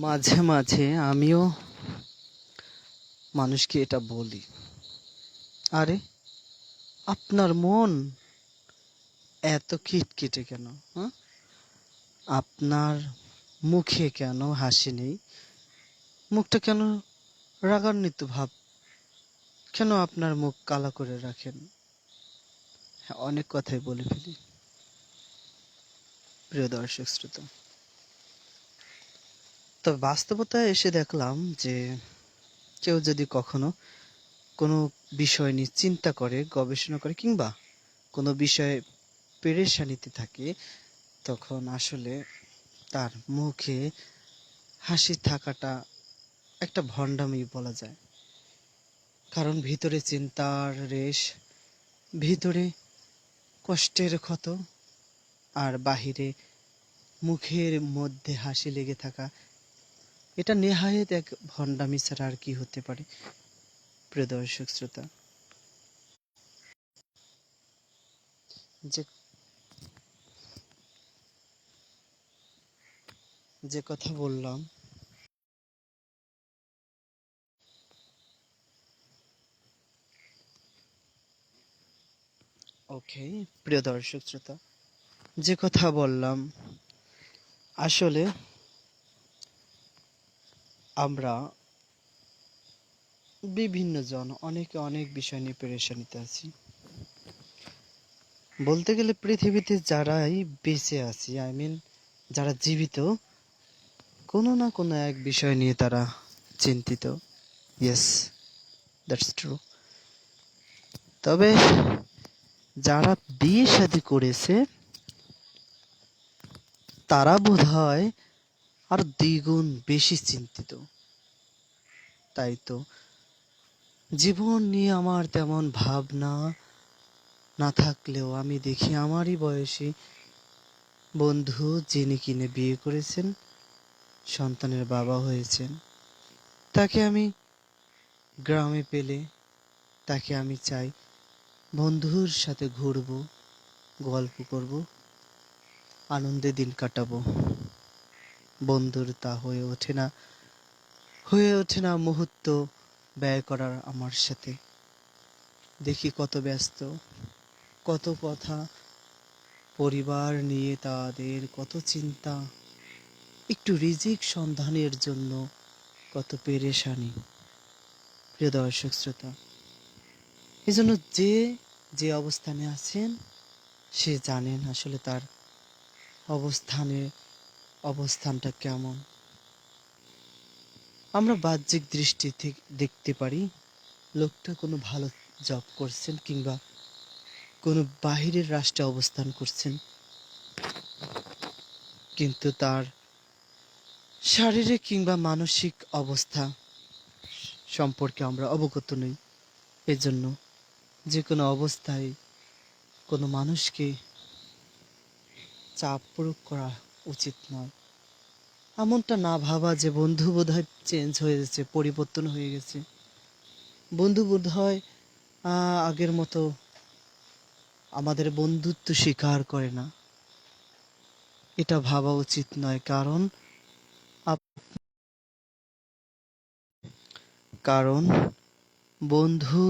মাঝে মাঝে আমিও মানুষকে এটা বলি, আরে আপনার মন এত খিটখিটে কেন? হ্যাঁ, আপনার মুখে কেন হাসি নেই? মুখটা কেন রাগান্বিত ভাব? কেন আপনার মুখ কালো করে রাখেন? হ্যাঁ, অনেক কথাই বলে ফেলি। প্রিয় দর্শক শ্রোতা, তবে বাস্তবতায় এসে দেখলাম যে কেউ যদি কখনো কোনো বিষয় নিয়ে চিন্তা করে, গবেষণা করে, কিংবা কোনো বিষয়ে পেরেশানিতে থাকে, তখন আসলে তার মুখে হাসি থাকাটা একটা ভণ্ডামি বলা যায়। কারণ ভিতরে চিন্তার রেশ, ভিতরে কষ্টের ক্ষত, আর বাহিরে মুখের মধ্যে হাসি লেগে থাকা, এটা নেহায়েত এক ভণ্ডামি ছাড়া আর কি হতে পারে? প্রিয় দর্শক শ্রোতা, যে যে কথা বললাম, ওকে, প্রিয় দর্শক শ্রোতা, যে কথা বললাম, আসলে আমরা বিভিন্ন জন অনেকে অনেক বিষয় নিয়ে পেরেশানিতে আছি। বলতে গেলে পৃথিবীতে যারাই বেঁচে আছি, আই মিন যারা জীবিত, কোনো না কোনো এক বিষয় নিয়ে তারা চিন্তিত। Yes, that's true. তবে যারা বিয়ে শাদী করেছে তারা বোধহয় আর দ্বিগুণ বেশি চিন্তিত। তাই তো জীবন নিয়ে আমার তেমন ভাবনা না থাকলেও আমি দেখি আমারই বয়সী বন্ধু যিনি কিনে বিয়ে করেছেন, সন্তানের বাবা হয়েছেন, তাকে আমি গ্রামে পেলে তাকে আমি চাই বন্ধুর সাথে ঘুরবো, গল্প করব, আনন্দে দিন কাটাবো। বন্ধুর তা হয়ে ওঠে না মুহূর্ত ব্যয় করার আমার সাথে। দেখি কত ব্যস্ত, কত কথা, পরিবার নিয়ে তাদের কত চিন্তা, একটু রিজিক সন্ধানের জন্য কত পেরেশানি। প্রিয় দর্শক শ্রোতা, এজন্য যে যে অবস্থানে আছেন সে জানেন আসলে তার অবস্থানটা কেমন। আমরা বাহ্যিক দৃষ্টি থেকে দেখতে পারি লোকটা কোনো ভালো জব করছেন, কিংবা কোনো বাহিরের রাষ্ট্রে অবস্থান করছেন, কিন্তু তার শারীরিক কিংবা মানসিক অবস্থা সম্পর্কে আমরা অবগত নই। এজন্য যে কোনো অবস্থায় কোনো মানুষকে চাপ প্রয়োগ করা উচিত নয়। এমনটা না ভাবা যে বন্ধু বোধহয় চেঞ্জ হয়ে গেছে, পরিবর্তন হয়ে গেছে, বন্ধু বোধহয় আগের মতো আমাদের বন্ধুত্ব স্বীকার করে না, এটা ভাবা উচিত নয়। কারণ কারণ বন্ধু